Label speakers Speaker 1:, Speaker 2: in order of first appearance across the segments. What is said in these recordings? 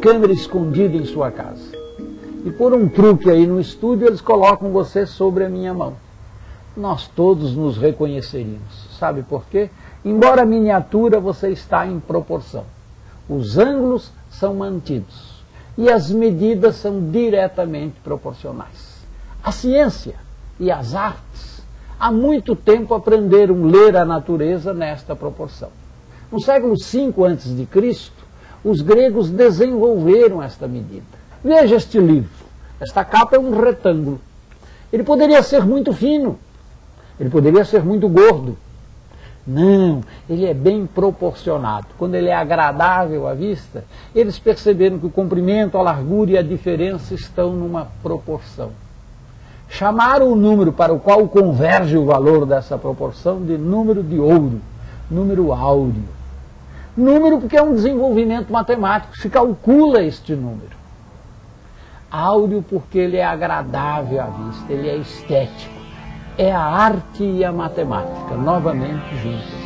Speaker 1: câmera escondida em sua casa. E por um truque aí no estúdio, eles colocam você sobre a minha mão. Nós todos nos reconheceríamos. Sabe por quê? Embora miniatura, você está em proporção. Os ângulos são mantidos e as medidas são diretamente proporcionais. A ciência e as artes há muito tempo aprenderam a ler a natureza nesta proporção. No século V a.C., os gregos desenvolveram esta medida. Veja este livro. Esta capa é um retângulo. Ele poderia ser muito fino. Ele poderia ser muito gordo. Não, ele é bem proporcionado. Quando ele é agradável à vista, eles perceberam que o comprimento, a largura e a diferença estão numa proporção. Chamaram o número para o qual converge o valor dessa proporção de número de ouro, número áureo. Número porque é um desenvolvimento matemático, se calcula este número. Áureo porque ele é agradável à vista, ele é estético. É a arte e a matemática, novamente juntas.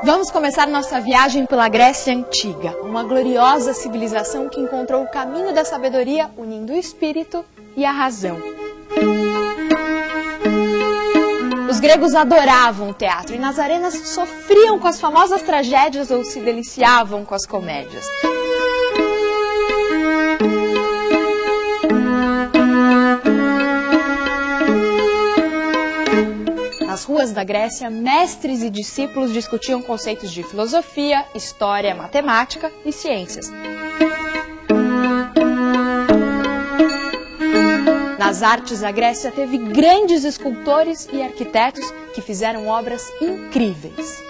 Speaker 2: Vamos começar nossa viagem pela Grécia Antiga, uma gloriosa civilização que encontrou o caminho da sabedoria unindo o espírito e a razão. Os gregos adoravam o teatro e nas arenas sofriam com as famosas tragédias ou se deliciavam com as comédias. Nas ruas da Grécia, mestres e discípulos discutiam conceitos de filosofia, história, matemática e ciências. Nas artes, a Grécia teve grandes escultores e arquitetos que fizeram obras incríveis.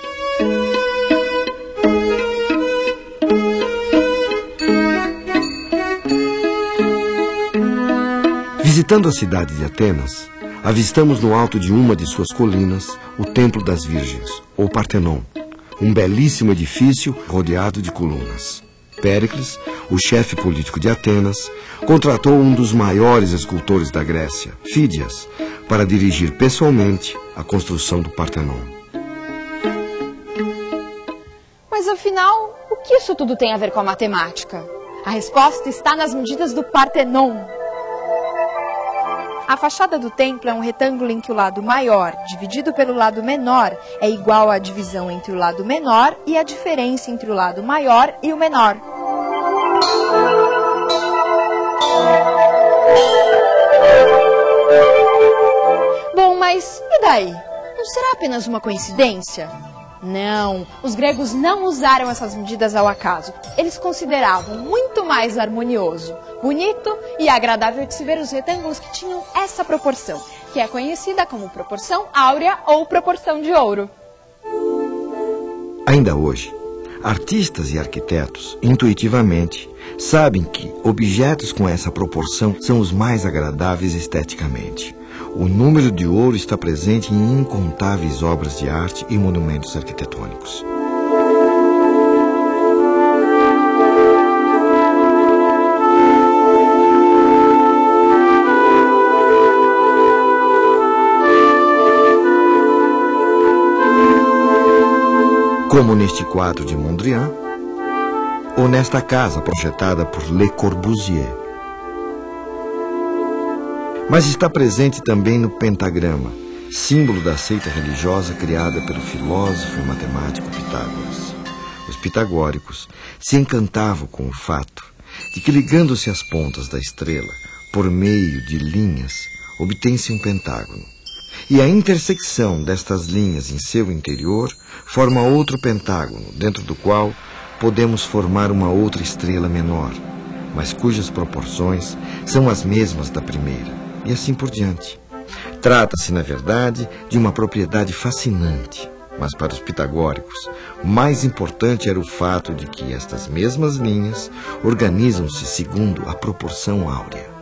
Speaker 3: Visitando a cidade de Atenas, avistamos no alto de uma de suas colinas o Templo das Virgens, ou Partenon, um belíssimo edifício rodeado de colunas. Péricles, o chefe político de Atenas, contratou um dos maiores escultores da Grécia, Fídias, para dirigir pessoalmente a construção do Partenon.
Speaker 2: Mas afinal, o que isso tudo tem a ver com a matemática? A resposta está nas medidas do Partenon. A fachada do templo é um retângulo em que o lado maior, dividido pelo lado menor, é igual à divisão entre o lado menor e a diferença entre o lado maior e o menor. Bom, mas e daí? Não será apenas uma coincidência? Não, os gregos não usaram essas medidas ao acaso. Eles consideravam muito mais harmonioso, bonito e agradável de se ver os retângulos que tinham essa proporção, que é conhecida como proporção áurea ou proporção de ouro.
Speaker 3: Ainda hoje, artistas e arquitetos, intuitivamente, sabem que objetos com essa proporção são os mais agradáveis esteticamente. O número de ouro está presente em incontáveis obras de arte e monumentos arquitetônicos. Como neste quadro de Mondrian, ou nesta casa projetada por Le Corbusier. Mas está presente também no pentagrama, símbolo da seita religiosa criada pelo filósofo e matemático Pitágoras. Os pitagóricos se encantavam com o fato de que, ligando-se às pontas da estrela por meio de linhas, obtém-se um pentágono. E a intersecção destas linhas em seu interior forma outro pentágono, dentro do qual podemos formar uma outra estrela menor, mas cujas proporções são as mesmas da primeira. E assim por diante. Trata-se, na verdade, de uma propriedade fascinante, mas para os pitagóricos, mais importante era o fato de que estas mesmas linhas organizam-se segundo a proporção áurea.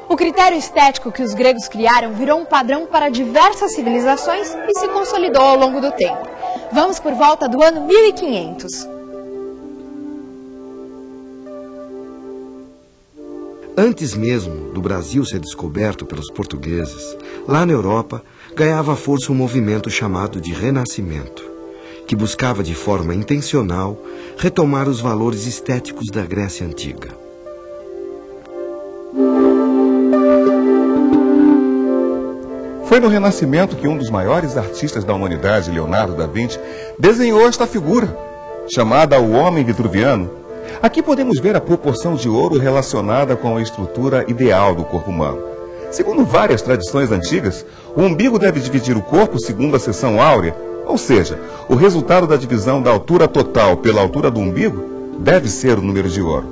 Speaker 2: O critério estético que os gregos criaram virou um padrão para diversas civilizações e se consolidou ao longo do tempo. Vamos por volta do ano 1500.
Speaker 3: Antes mesmo do Brasil ser descoberto pelos portugueses, lá na Europa ganhava força um movimento chamado de Renascimento, que buscava de forma intencional retomar os valores estéticos da Grécia Antiga.
Speaker 4: Foi no Renascimento que um dos maiores artistas da humanidade, Leonardo da Vinci, desenhou esta figura, chamada o Homem Vitruviano. Aqui podemos ver a proporção de ouro relacionada com a estrutura ideal do corpo humano. Segundo várias tradições antigas, o umbigo deve dividir o corpo segundo a seção áurea, ou seja, o resultado da divisão da altura total pela altura do umbigo deve ser o número de ouro.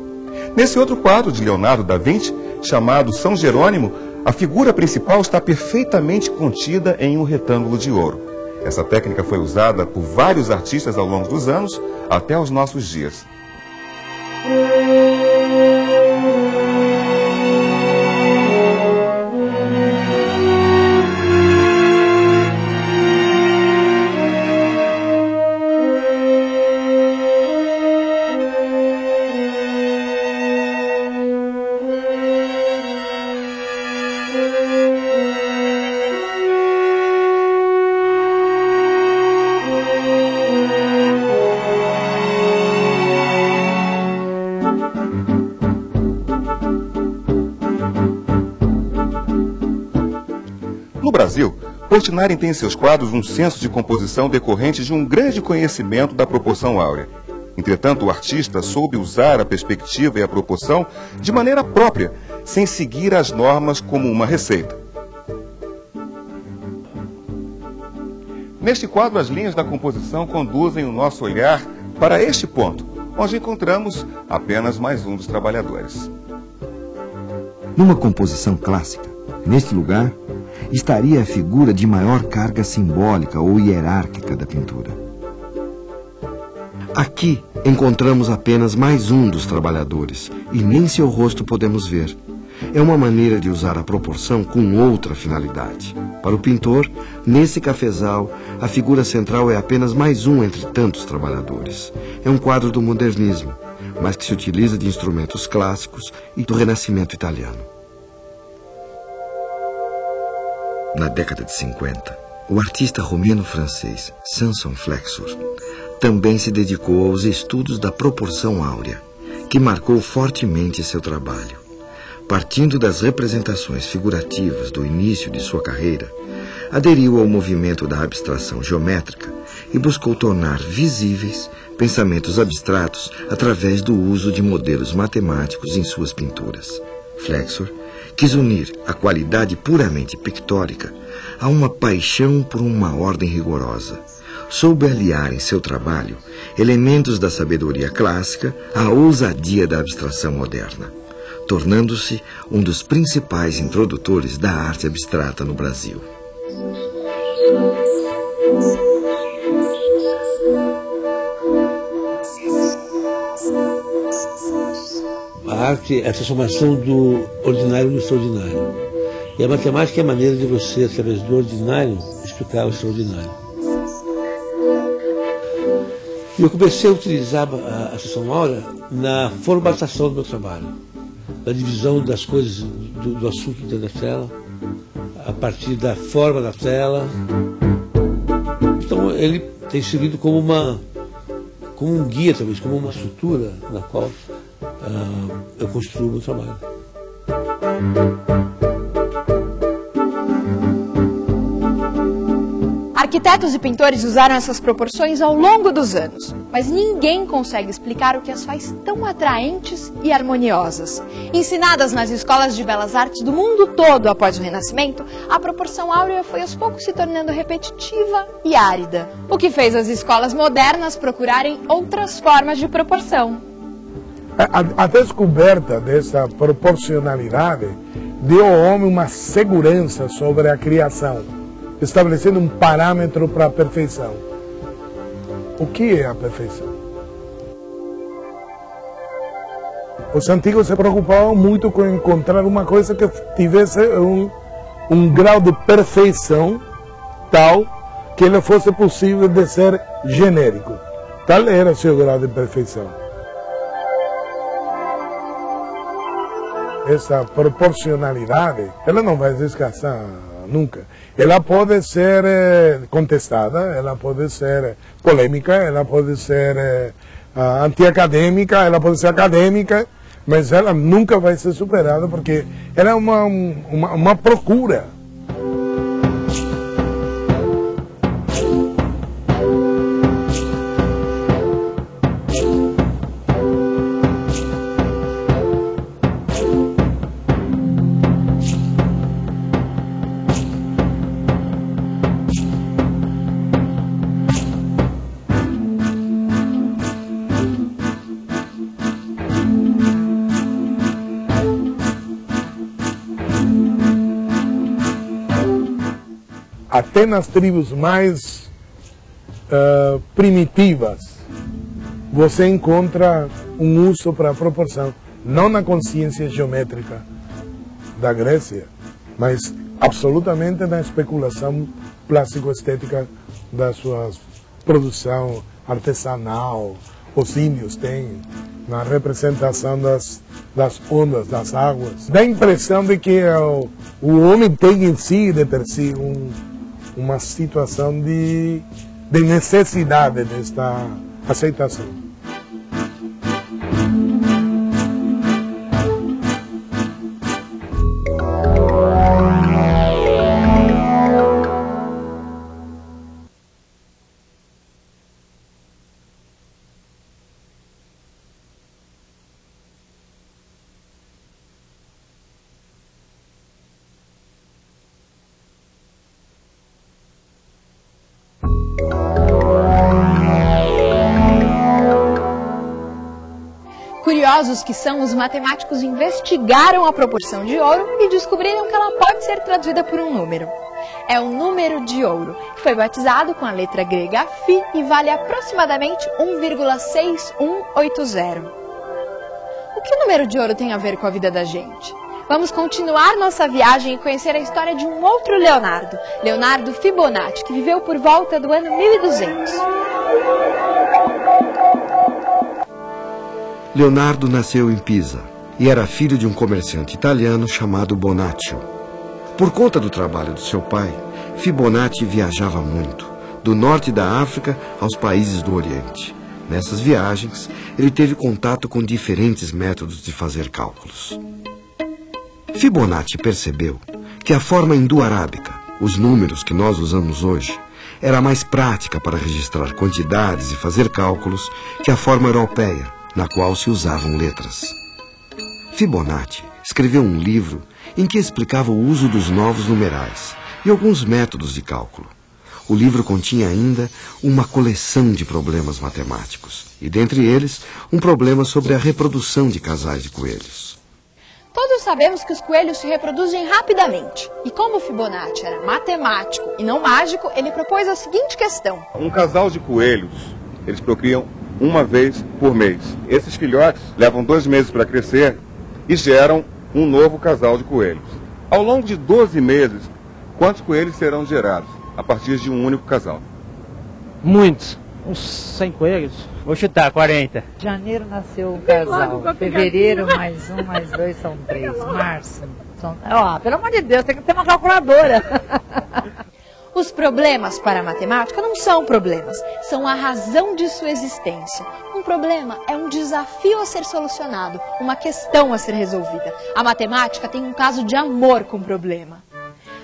Speaker 4: Nesse outro quadro de Leonardo da Vinci, chamado São Jerônimo, a figura principal está perfeitamente contida em um retângulo de ouro. Essa técnica foi usada por vários artistas ao longo dos anos, até os nossos dias. No Brasil, Portinari tem em seus quadros um senso de composição decorrente de um grande conhecimento da proporção áurea. Entretanto, o artista soube usar a perspectiva e a proporção de maneira própria, sem seguir as normas como uma receita. Neste quadro, as linhas da composição conduzem o nosso olhar para este ponto, onde encontramos apenas mais um dos trabalhadores.
Speaker 3: Numa composição clássica, neste lugar, estaria a figura de maior carga simbólica ou hierárquica da pintura. Aqui encontramos apenas mais um dos trabalhadores e nem seu rosto podemos ver. É uma maneira de usar a proporção com outra finalidade. Para o pintor, nesse cafezal, a figura central é apenas mais um entre tantos trabalhadores. É um quadro do modernismo, mas que se utiliza de instrumentos clássicos e do Renascimento italiano. Na década de 50, o artista romeno-francês Samson Flexor também se dedicou aos estudos da proporção áurea, que marcou fortemente seu trabalho. Partindo das representações figurativas do início de sua carreira, aderiu ao movimento da abstração geométrica e buscou tornar visíveis pensamentos abstratos através do uso de modelos matemáticos em suas pinturas. Flexor quis unir a qualidade puramente pictórica a uma paixão por uma ordem rigorosa. Soube aliar em seu trabalho elementos da sabedoria clássica à ousadia da abstração moderna, tornando-se um dos principais introdutores da arte abstrata no Brasil.
Speaker 5: A arte é a transformação do ordinário no extraordinário. E a matemática é a maneira de você, através do ordinário, explicar o extraordinário. E eu comecei a utilizar a seção áurea na formatação do meu trabalho, na divisão das coisas, do assunto que tem na tela, a partir da forma da tela. Então ele tem servido como um guia, talvez, como uma estrutura na qual eu construo o meu trabalho.
Speaker 2: Arquitetos e pintores usaram essas proporções ao longo dos anos, mas ninguém consegue explicar o que as faz tão atraentes e harmoniosas. Ensinadas nas escolas de belas artes do mundo todo após o Renascimento, a proporção áurea foi aos poucos se tornando repetitiva e árida, o que fez as escolas modernas procurarem outras formas de proporção.
Speaker 6: A descoberta dessa proporcionalidade deu ao homem uma segurança sobre a criação, estabelecendo um parâmetro para a perfeição. O que é a perfeição? Os antigos se preocupavam muito com encontrar uma coisa que tivesse um grau de perfeição tal que ele fosse possível de ser genérico. Tal era o seu grau de perfeição. essa proporcionalidade, ela não vai descansar nunca. Ela pode ser contestada, ela pode ser polêmica, ela pode ser antiacadêmica, ela pode ser acadêmica, mas ela nunca vai ser superada porque ela é uma procura. Até nas tribos mais primitivas, você encontra um uso para a proporção, não na consciência geométrica da Grécia, mas absolutamente na especulação plástico-estética da sua produção artesanal. Os índios têm na representação das ondas, das águas. Dá a impressão de que o homem tem em si, de per si, uma situação de necessidade desta aceitação.
Speaker 2: Curiosos que são, os matemáticos investigaram a proporção de ouro e descobriram que ela pode ser traduzida por um número. É o número de ouro, que foi batizado com a letra grega Φ e vale aproximadamente 1,6180. O que o número de ouro tem a ver com a vida da gente? Vamos continuar nossa viagem e conhecer a história de um outro Leonardo, Leonardo Fibonacci, que viveu por volta do ano 1200.
Speaker 3: Leonardo nasceu em Pisa e era filho de um comerciante italiano chamado Bonaccio. Por conta do trabalho do seu pai, Fibonacci viajava muito, do norte da África aos países do Oriente. Nessas viagens, ele teve contato com diferentes métodos de fazer cálculos. Fibonacci percebeu que a forma hindu-arábica, os números que nós usamos hoje, era mais prática para registrar quantidades e fazer cálculos que a forma europeia, na qual se usavam letras. Fibonacci escreveu um livro em que explicava o uso dos novos numerais e alguns métodos de cálculo. O livro continha ainda uma coleção de problemas matemáticos, e dentre eles, um problema sobre a reprodução de casais de coelhos.
Speaker 2: Todos sabemos que os coelhos se reproduzem rapidamente. E como Fibonacci era matemático e não mágico, ele propôs a seguinte questão.
Speaker 4: Um casal de coelhos, eles procriam uma vez por mês. Esses filhotes levam 2 meses para crescer e geram um novo casal de coelhos. Ao longo de 12 meses, quantos coelhos serão gerados a partir de um único casal?
Speaker 7: Muitos. Uns 100 coelhos. Vou chutar, 40.
Speaker 8: Janeiro nasceu um casal. Fevereiro, mais 1, mais 2 são 3. Março. Pelo amor de Deus, tem que ter uma calculadora.
Speaker 2: Os problemas para a matemática não são problemas, são a razão de sua existência. Um problema é um desafio a ser solucionado, uma questão a ser resolvida. A matemática tem um caso de amor com o problema.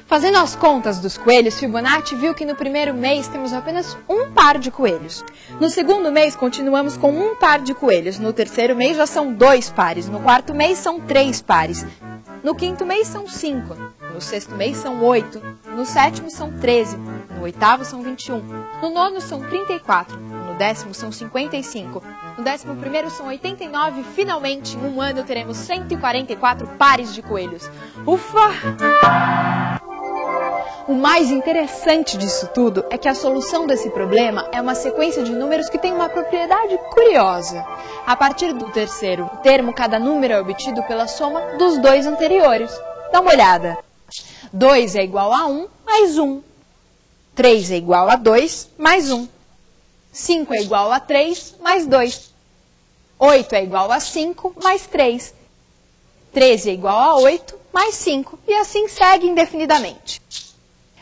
Speaker 2: Fazendo as contas dos coelhos, Fibonacci viu que no primeiro mês temos apenas um par de coelhos. No segundo mês, continuamos com um par de coelhos. No terceiro mês, já são 2 pares. No quarto mês, são 3 pares. No quinto mês, são 5. No sexto mês, são 8. No sétimo, são 13. No oitavo, são 21. No nono, são 34. No 10º, são 55. No 11º, são 89. Finalmente, em um ano, teremos 144 pares de coelhos. Ufa! O mais interessante disso tudo é que a solução desse problema é uma sequência de números que tem uma propriedade curiosa. A partir do terceiro termo, cada número é obtido pela soma dos 2 anteriores. Dá uma olhada. 2 é igual a 1 mais 1. 3 é igual a 2 mais 1. 5 é igual a 3 mais 2. 8 é igual a 5 mais 3. 13 é igual a 8, mais 5, e assim segue indefinidamente.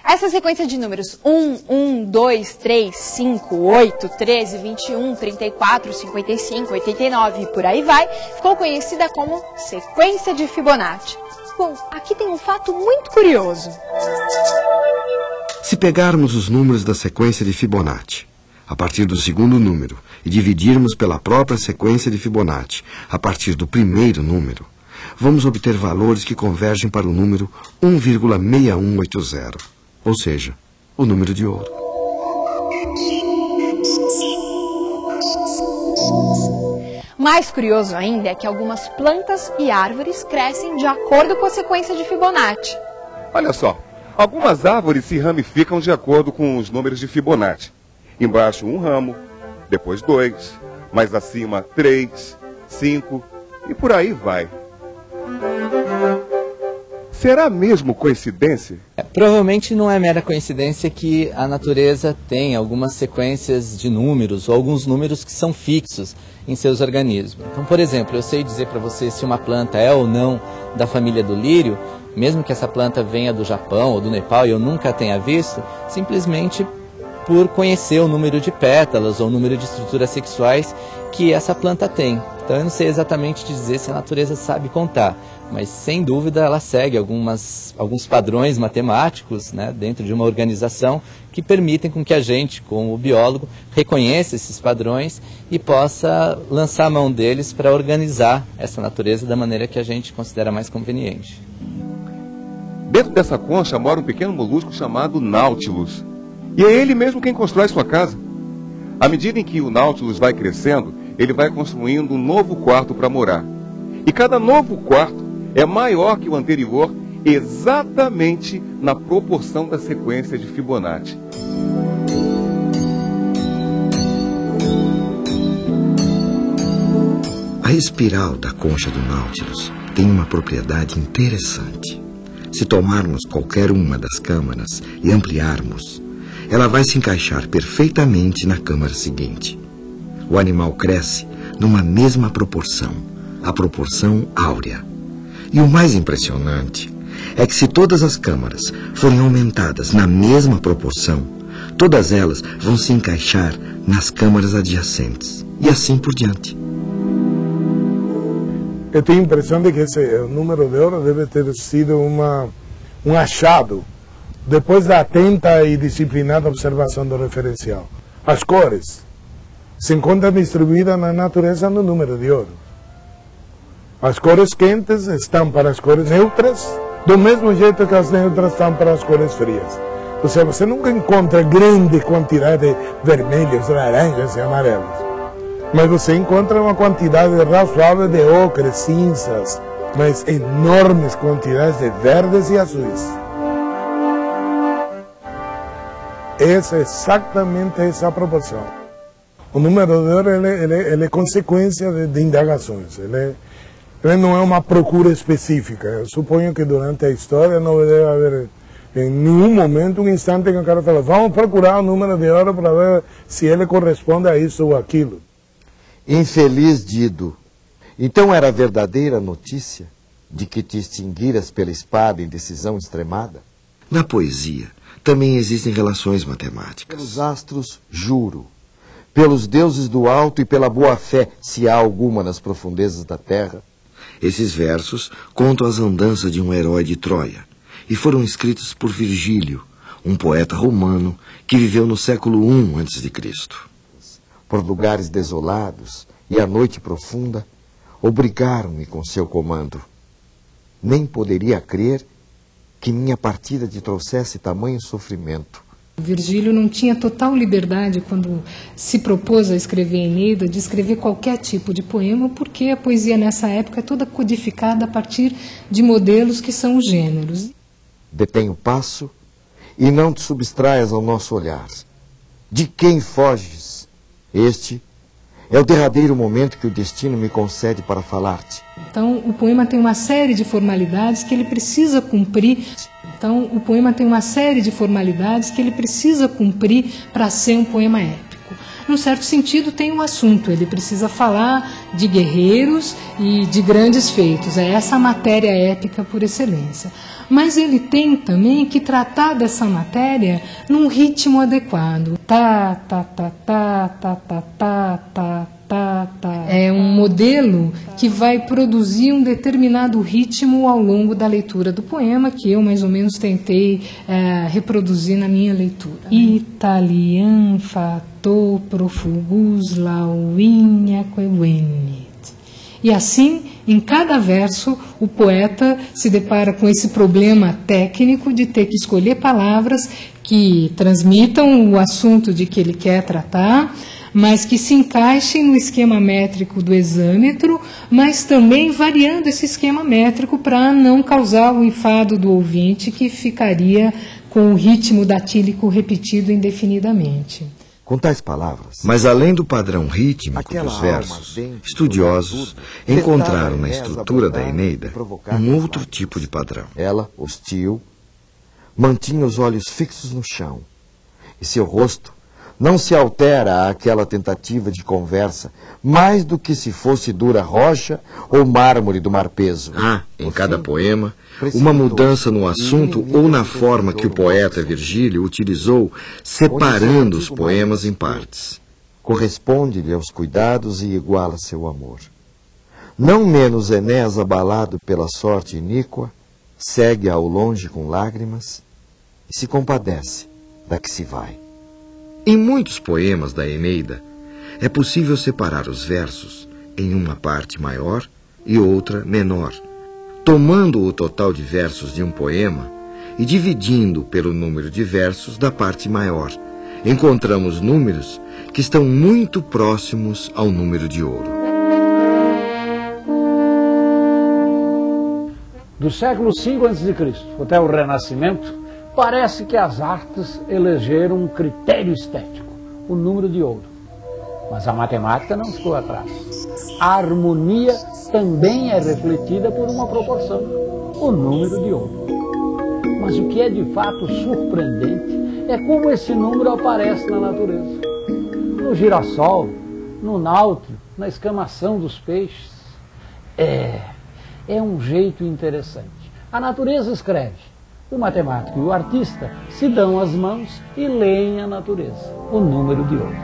Speaker 2: Essa sequência de números 1, 1, 2, 3, 5, 8, 13, 21, 34, 55, 89 e por aí vai, ficou conhecida como sequência de Fibonacci. Bom, aqui tem um fato muito curioso.
Speaker 3: Se pegarmos os números da sequência de Fibonacci, a partir do segundo número, e dividirmos pela própria sequência de Fibonacci, a partir do primeiro número, vamos obter valores que convergem para o número 1,6180, ou seja, o número de ouro.
Speaker 2: Mais curioso ainda é que algumas plantas e árvores crescem de acordo com a sequência de Fibonacci.
Speaker 4: Olha só, algumas árvores se ramificam de acordo com os números de Fibonacci. Embaixo um ramo, depois 2, mais acima 3, 5 e por aí vai. Será mesmo coincidência?
Speaker 9: Provavelmente não é mera coincidência que a natureza tem algumas sequências de números ou alguns números que são fixos em seus organismos. Então, por exemplo, eu sei dizer para você se uma planta é ou não da família do lírio, mesmo que essa planta venha do Japão ou do Nepal e eu nunca a tenha visto, simplesmente por conhecer o número de pétalas ou o número de estruturas sexuais que essa planta tem. Então eu não sei exatamente dizer se a natureza sabe contar, mas sem dúvida ela segue alguns padrões matemáticos, né, dentro de uma organização que permitem com que a gente, como biólogo, reconheça esses padrões e possa lançar a mão deles para organizar essa natureza da maneira que a gente considera mais conveniente.
Speaker 4: Dentro dessa concha mora um pequeno molusco chamado Nautilus. E é ele mesmo quem constrói sua casa. À medida em que o Nautilus vai crescendo, ele vai construindo um novo quarto para morar. E cada novo quarto é maior que o anterior, exatamente na proporção da sequência de Fibonacci.
Speaker 3: A espiral da concha do Nautilus tem uma propriedade interessante. Se tomarmos qualquer uma das câmaras e ampliarmos, ela vai se encaixar perfeitamente na câmara seguinte. O animal cresce numa mesma proporção, a proporção áurea. E o mais impressionante é que se todas as câmaras forem aumentadas na mesma proporção, todas elas vão se encaixar nas câmaras adjacentes, e assim por diante.
Speaker 6: Eu tenho a impressão de que esse número de ouro deve ter sido um achado depois da atenta e disciplinada observação do referencial. As cores se encontram distribuídas na natureza no número de ouro. As cores quentes estão para as cores neutras, do mesmo jeito que as neutras estão para as cores frias. Ou seja, você nunca encontra grande quantidade de vermelhos, laranjas e amarelos. Mas você encontra uma quantidade razoável de ocres, cinzas, mas enormes quantidades de verdes e azuis. Essa é exatamente essa proporção. O número de ouro ele é consequência de indagações. Ele não é uma procura específica. Eu suponho que durante a história não deve haver em nenhum momento um instante que o cara fala: vamos procurar o número de ouro para ver se ele corresponde a isso ou aquilo.
Speaker 3: Infeliz Dido, então era verdadeira a notícia de que te extinguiras pela espada em decisão extremada? Na poesia também existem relações matemáticas. Pelos astros, juro. Pelos deuses do alto e pela boa-fé, se há alguma nas profundezas da terra. Esses versos contam as andanças de um herói de Troia e foram escritos por Virgílio, um poeta romano que viveu no século I a.C. Por lugares desolados e a noite profunda, obrigaram-me com seu comando. Nem poderia crer que minha partida te trouxesse tamanho sofrimento.
Speaker 10: Virgílio não tinha total liberdade, quando se propôs a escrever Eneida, de escrever qualquer tipo de poema, porque a poesia nessa época é toda codificada a partir de modelos que são os gêneros.
Speaker 3: Detém o passo e não te substraias ao nosso olhar. De quem foges? Este é o derradeiro momento que o destino me concede para falar-te.
Speaker 10: Então, o poema tem uma série de formalidades que ele precisa cumprir. Para ser um poema épico. num certo sentido, tem um assunto. Ele precisa falar de guerreiros e de grandes feitos. É essa a matéria épica por excelência. Mas ele tem também que tratar dessa matéria num ritmo adequado. Tá, tá, tá, tá, tá, tá, tá, tá, tá, tá. É um modelo que vai produzir um determinado ritmo ao longo da leitura do poema, que eu mais ou menos tentei reproduzir na minha leitura. Italian fato profugus lauinha quevenit. E assim, em cada verso, o poeta se depara com esse problema técnico de ter que escolher palavras que transmitam o assunto de que ele quer tratar, mas que se encaixem no esquema métrico do hexâmetro, mas também variando esse esquema métrico para não causar o enfado do ouvinte, que ficaria com o ritmo datílico repetido indefinidamente.
Speaker 3: Com tais palavras, mas além do padrão rítmico dos versos, estudiosos encontraram na estrutura da Eneida um outro tipo de padrão.
Speaker 11: Ela, hostil, mantinha os olhos fixos no chão, e seu rosto não se altera àquela tentativa de conversa, mais do que se fosse dura rocha ou mármore do mar peso.
Speaker 3: Há, em cada poema, uma mudança no assunto ou na forma que o poeta Virgílio utilizou, separando os poemas em partes.
Speaker 11: Corresponde-lhe aos cuidados e iguala seu amor. Não menos Enéas, abalado pela sorte iníqua, segue ao longe com lágrimas e se compadece da que se vai.
Speaker 3: Em muitos poemas da Eneida, é possível separar os versos em uma parte maior e outra menor, tomando o total de versos de um poema e dividindo pelo número de versos da parte maior. Encontramos números que estão muito próximos ao número de ouro.
Speaker 1: Do século V a.C. até o Renascimento, parece que as artes elegeram um critério estético, o número de ouro. Mas a matemática não ficou atrás. A harmonia também é refletida por uma proporção, o número de ouro. Mas o que é de fato surpreendente é como esse número aparece na natureza. No girassol, no náutilo, na escamação dos peixes. É um jeito interessante. A natureza escreve. O matemático e o artista se dão as mãos e leem a natureza, o número de ouro.